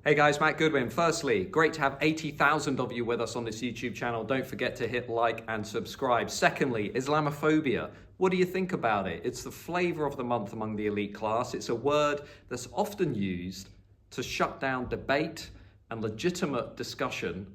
Hey guys, Matt Goodwin. Firstly, great to have 80,000 of you with us on this YouTube channel. Don't forget to hit like and subscribe. Secondly, Islamophobia. What do you think about it? It's the flavor of the month among the elite class. It's a word that's often used to shut down debate and legitimate discussion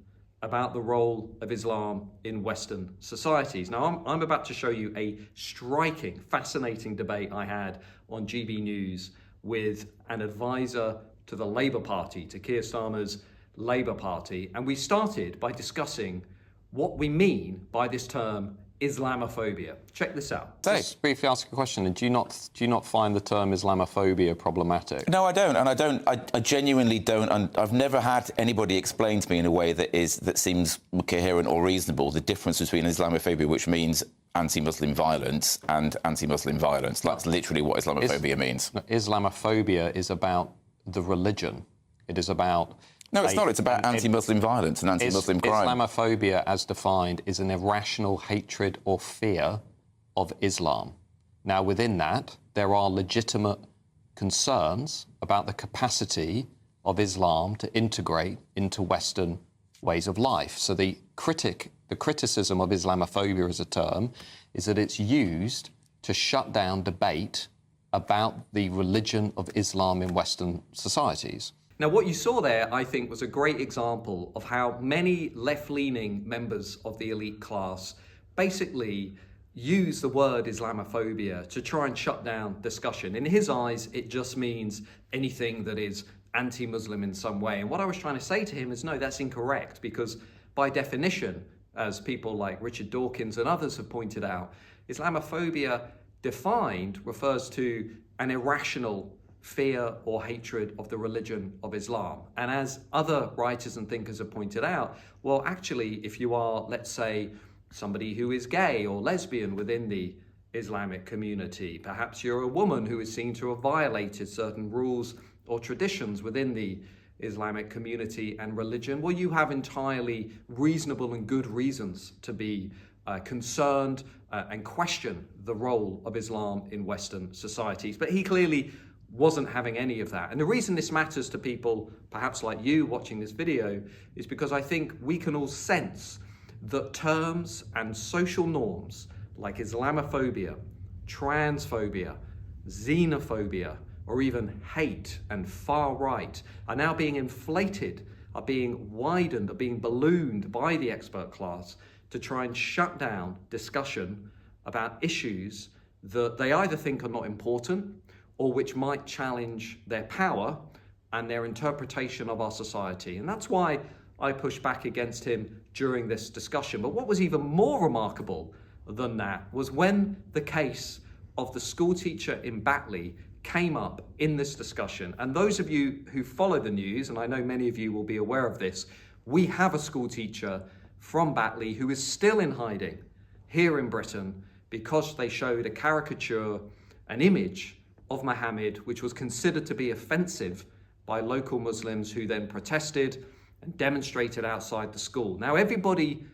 about the role of Islam in Western societies. Now, I'm about to show you a striking, fascinating debate I had on GB News with an advisor to the Labour Party, to Keir Starmer's Labour Party. And we started by discussing what we mean by this term Islamophobia. Check this out. Just briefly ask a question. Do you not find the term Islamophobia problematic? No, I don't, and I genuinely don't. And I've never had anybody explain to me in a way that seems coherent or reasonable the difference between Islamophobia, which means anti-Muslim violence, and anti-Muslim violence. That's literally what Islamophobia means. Islamophobia is about the religion. It is about... No, it's not. It's about anti-Muslim violence and anti-Muslim crime. Islamophobia, as defined, is an irrational hatred or fear of Islam. Now, within that, there are legitimate concerns about the capacity of Islam to integrate into Western ways of life. So the criticism of Islamophobia as a term is that it's used to shut down debate about the religion of Islam in Western societies. Now, what you saw there, I think, was a great example of how many left-leaning members of the elite class basically use the word Islamophobia to try and shut down discussion. In his eyes, it just means anything that is anti-Muslim in some way. And what I was trying to say to him is, no, that's incorrect, because by definition, as people like Richard Dawkins and others have pointed out, Islamophobia defined refers to an irrational fear or hatred of the religion of Islam. And as other writers and thinkers have pointed out, well, actually, if you are, let's say, somebody who is gay or lesbian within the Islamic community, perhaps you're a woman who is seen to have violated certain rules or traditions within the Islamic community and religion, well, you have entirely reasonable and good reasons to be concerned and question the role of Islam in Western societies. But he clearly wasn't having any of that. And the reason this matters to people, perhaps like you watching this video, is because I think we can all sense that terms and social norms like Islamophobia, transphobia, xenophobia, or even hate and far right are now being inflated, are being widened, are being ballooned by the expert class to try and shut down discussion about issues that they either think are not important or which might challenge their power and their interpretation of our society. And that's why I pushed back against him during this discussion. But what was even more remarkable than that was when the case of the school teacher in Batley came up in this discussion. And those of you who follow the news, and I know many of you will be aware of this, we have a school teacher from Batley who is still in hiding here in Britain because they showed a caricature, an image of Muhammad, which was considered to be offensive by local Muslims who then protested and demonstrated outside the school. Now, everybody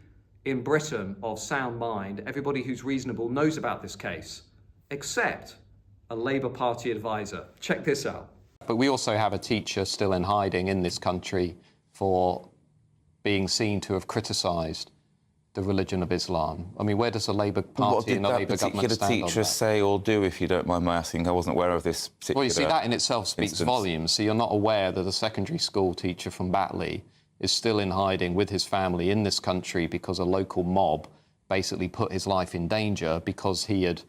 in Britain of sound mind, everybody who's reasonable knows about this case, except a Labour Party advisor. Check this out. But we also have a teacher still in hiding in this country for being seen to have criticised the religion of Islam. I mean, where does the Labour Party and the Labour government stand on that? What did that particular teacher say or do, if you don't mind my asking? I wasn't aware of this particular Well, you see, that in itself speaks instance. volumes. So you're not aware that a secondary school teacher from Batley is still in hiding with his family in this country because a local mob basically put his life in danger because he had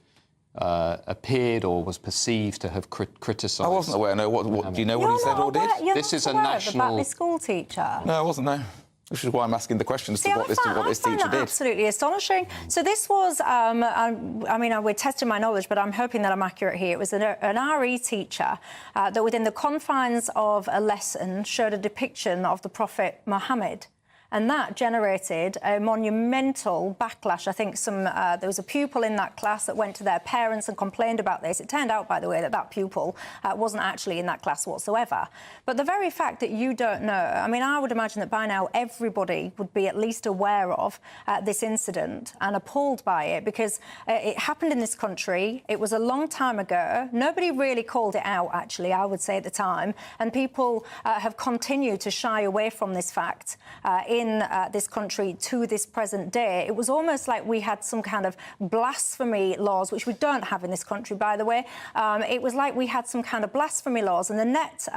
appeared or was perceived to have criticised. I wasn't aware. No, what do you know what he said or did? This is a national... The Batley school teacher? No, I wasn't, no. Which is why I'm asking the question as to what this teacher did. Absolutely astonishing. So this was, I mean, we're testing my knowledge, but I'm hoping that I'm accurate here. It was an RE teacher that within the confines of a lesson showed a depiction of the Prophet Muhammad And that generated a monumental backlash. I think there was a pupil in that class that went to their parents and complained about this. It turned out, by the way, that pupil wasn't actually in that class whatsoever. But the very fact that you don't know, I mean, I would imagine that by now everybody would be at least aware of this incident and appalled by it, because it happened in this country. It was a long time ago. Nobody really called it out, actually, I would say at the time. And people have continued to shy away from this fact in this country to this present day. It was almost like we had some kind of blasphemy laws, which we don't have in this country, by the way. It was like we had some kind of blasphemy laws, and the net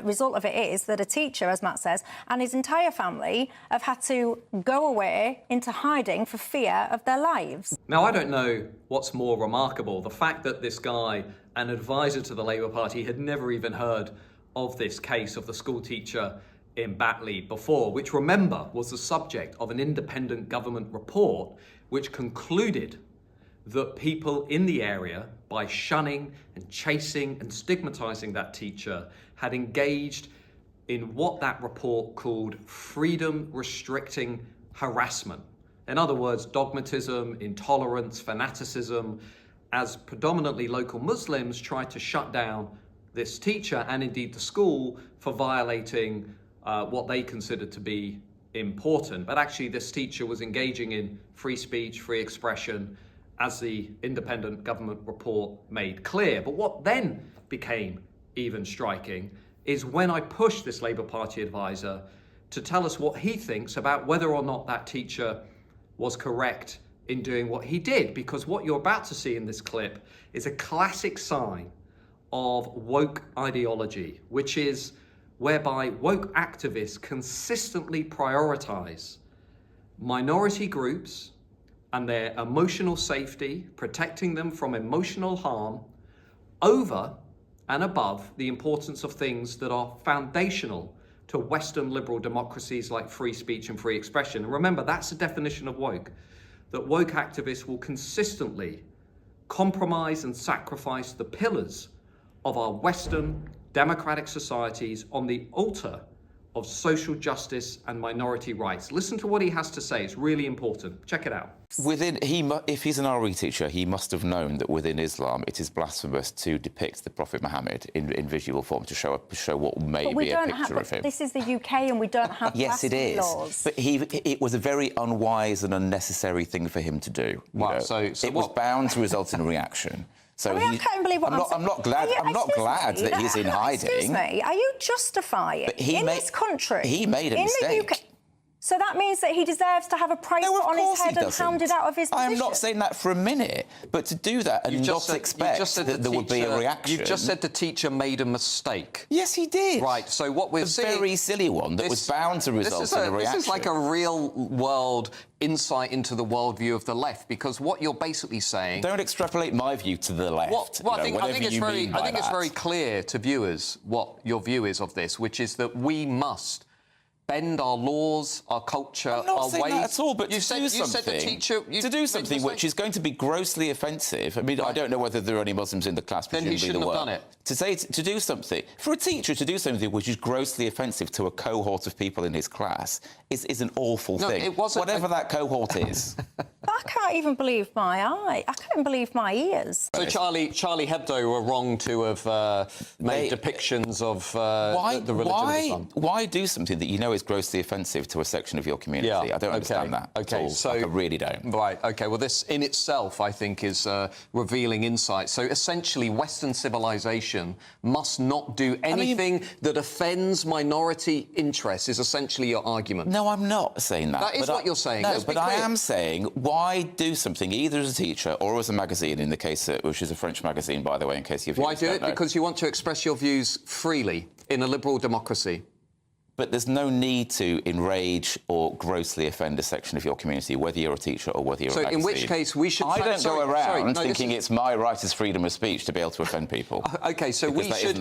result of it is that a teacher, as Matt says, and his entire family have had to go away into hiding for fear of their lives. Now, I don't know what's more remarkable, the fact that this guy, an advisor to the Labour Party, had never even heard of this case of the school teacher in Batley before, which, remember, was the subject of an independent government report which concluded that people in the area, by shunning and chasing and stigmatising that teacher, had engaged in what that report called freedom-restricting harassment. In other words, dogmatism, intolerance, fanaticism, as predominantly local Muslims tried to shut down this teacher and indeed the school for violating what they considered to be important. But actually this teacher was engaging in free speech, free expression, as the independent government report made clear. But what then became even striking is when I pushed this Labour Party advisor to tell us what he thinks about whether or not that teacher was correct in doing what he did. Because what you're about to see in this clip is a classic sign of woke ideology, which is whereby woke activists consistently prioritize minority groups and their emotional safety, protecting them from emotional harm, over and above the importance of things that are foundational to Western liberal democracies like free speech and free expression. And remember, that's the definition of woke, that woke activists will consistently compromise and sacrifice the pillars of our Western democratic societies on the altar of social justice and minority rights. Listen to what he has to say. It's really important. Check it out. If he's an RE teacher, he must have known that within Islam it is blasphemous to depict the Prophet Muhammad in visual form, to show what may be a picture of him. This is the UK and we don't have yes, it is. laws. But it was a very unwise and unnecessary thing for him to do. Wow. It was bound to result in a reaction. So I can't believe what I'm not glad that he's in hiding. Excuse me, are you justifying this country? He made a mistake. The UK, so that means that he deserves to have a price put on his head and hounded out of his position? I'm not saying that for a minute, but to do that and not expect that there would be a reaction. You've just said the teacher made a mistake. Yes, he did. Right, so what we're seeing... A very silly one that was bound to result in a reaction. This is like a real-world insight into the worldview of the left, because what you're basically saying... Don't extrapolate my view to the left. I think it's very clear to viewers what your view is of this, which is that we must bend our laws, our culture, our ways... I'm not saying that at all, but to do something which is going to be grossly offensive. I mean, right. I don't know whether there are any Muslims in the class. Then he shouldn't have done it. To do something, for a teacher to do something which is grossly offensive to a cohort of people in his class is an awful thing. It wasn't whatever that cohort is. I can't even believe my eye. I can't believe my ears. So Charlie Hebdo were wrong to have made depictions of the religion of Islam. Why do something that you know is grossly offensive to a section of your community? Yeah. I don't understand that. Okay, so I really don't. Right. Okay. Well, this in itself, I think, is revealing insight. So essentially, Western civilization must not do anything that offends minority interests. Is essentially your argument. No, I'm not saying that. That is what you're saying. No, but I am saying, why do something either as a teacher or as a magazine? In the case, which is a French magazine, by the way, in case you've. Why do it? Because you want to express your views freely in a liberal democracy. But there's no need to enrage or grossly offend a section of your community, whether you're a teacher or whether you're a magazine. So in which case we should... I don't go around thinking it's my right as freedom of speech to be able to offend people. OK, so we should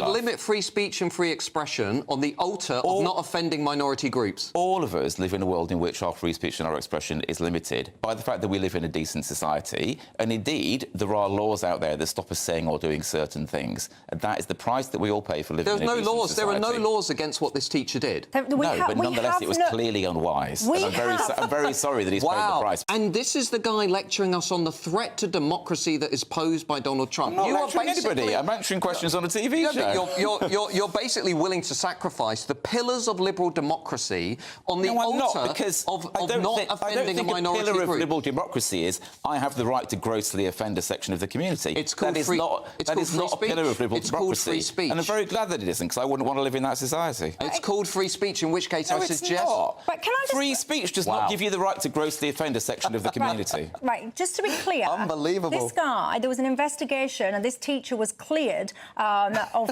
limit free speech and free expression on the altar of not offending minority groups. All of us live in a world in which our free speech and our expression is limited by the fact that we live in a decent society. And indeed, there are laws out there that stop us saying or doing certain things. And that is the price that we all pay for living in a decent society. There are no laws against what this this teacher did? But nonetheless, it was clearly unwise. And I'm very sorry that he's paid the price. And this is the guy lecturing us on the threat to democracy that is posed by Donald Trump. I'm not lecturing anybody. I'm answering questions on a TV show. You're basically willing to sacrifice the pillars of liberal democracy on the altar of not offending a minority pillar group. of liberal democracy is I have the right to grossly offend a section of the community. It's called free speech. That is not a pillar of liberal democracy. It's called free speech. And I'm very glad that it isn't, because I wouldn't want to live in that society. It's called free speech, in which case I suggest... It's not. But can I just... Free speech does not give you the right to grossly offend a section of the community. Right, just to be clear... Unbelievable. This guy, there was an investigation and this teacher was cleared of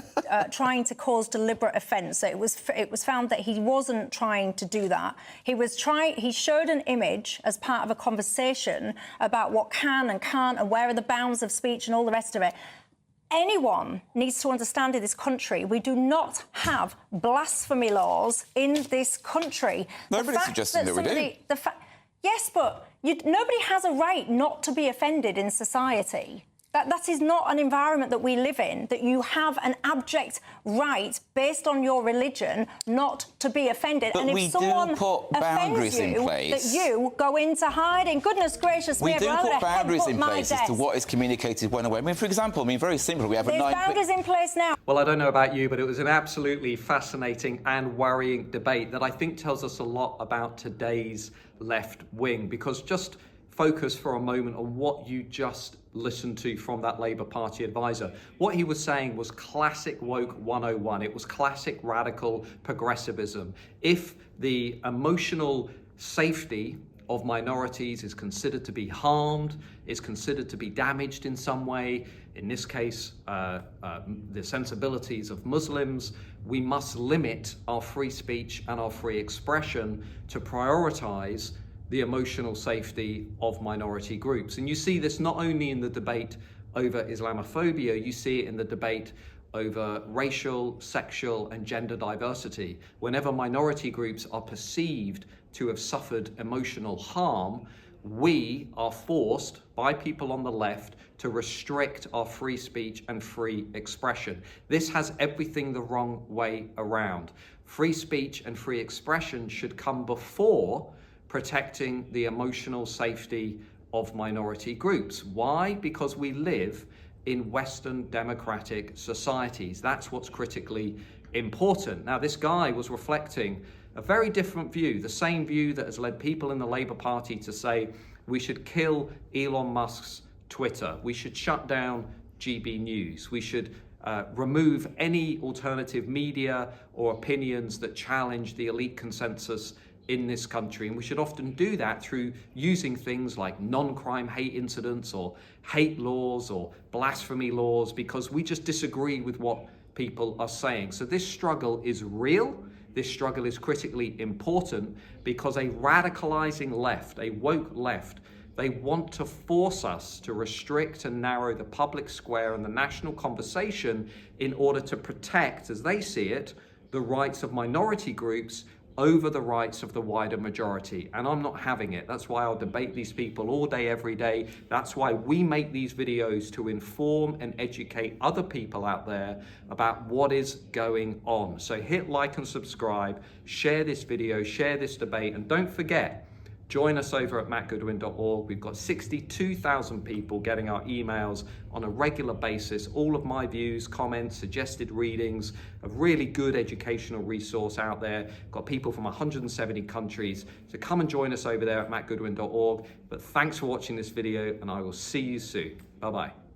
trying to cause deliberate offence. So it was found that he wasn't trying to do that. He showed an image as part of a conversation about what can and can't and where are the bounds of speech and all the rest of it. Anyone needs to understand in this country, we do not have blasphemy laws in this country. Nobody's suggesting that we do. Yes, but nobody has a right not to be offended in society. That is not an environment that we live in, that you have an abject right, based on your religion, not to be offended. But and if someone put boundaries in place. that you go into hiding, goodness gracious me, we do put boundaries in place as to what is communicated when away. I mean, for example, very simply, we have There's boundaries in place now. Well, I don't know about you, but it was an absolutely fascinating and worrying debate that I think tells us a lot about today's left wing, because just focus for a moment on what you just listened to from that Labour Party advisor. What he was saying was classic woke 101. It was classic radical progressivism. If the emotional safety of minorities is considered to be harmed, is considered to be damaged in some way, in this case, the sensibilities of Muslims, we must limit our free speech and our free expression to prioritise the emotional safety of minority groups. And you see this not only in the debate over Islamophobia, you see it in the debate over racial, sexual and gender diversity. Whenever minority groups are perceived to have suffered emotional harm, we are forced by people on the left to restrict our free speech and free expression. This has everything the wrong way around. Free speech and free expression should come before protecting the emotional safety of minority groups. Why? Because we live in Western democratic societies. That's what's critically important. Now, this guy was reflecting a very different view, the same view that has led people in the Labour Party to say we should kill Elon Musk's Twitter, we should shut down GB News, we should remove any alternative media or opinions that challenge the elite consensus in this country. And we should often do that through using things like non-crime hate incidents or hate laws or blasphemy laws, because we just disagree with what people are saying. So this struggle is real. This struggle is critically important because a radicalizing left, a woke left, they want to force us to restrict and narrow the public square and the national conversation in order to protect, as they see it, the rights of minority groups over the rights of the wider majority. And I'm not having it. That's why I'll debate these people all day, every day. That's why we make these videos, to inform and educate other people out there about what is going on. So hit like and subscribe, share this video, share this debate, and don't forget, join us over at mattgoodwin.org. We've got 62,000 people getting our emails on a regular basis. All of my views, comments, suggested readings, a really good educational resource out there. Got people from 170 countries. So come and join us over there at mattgoodwin.org. But thanks for watching this video, and I will see you soon. Bye-bye.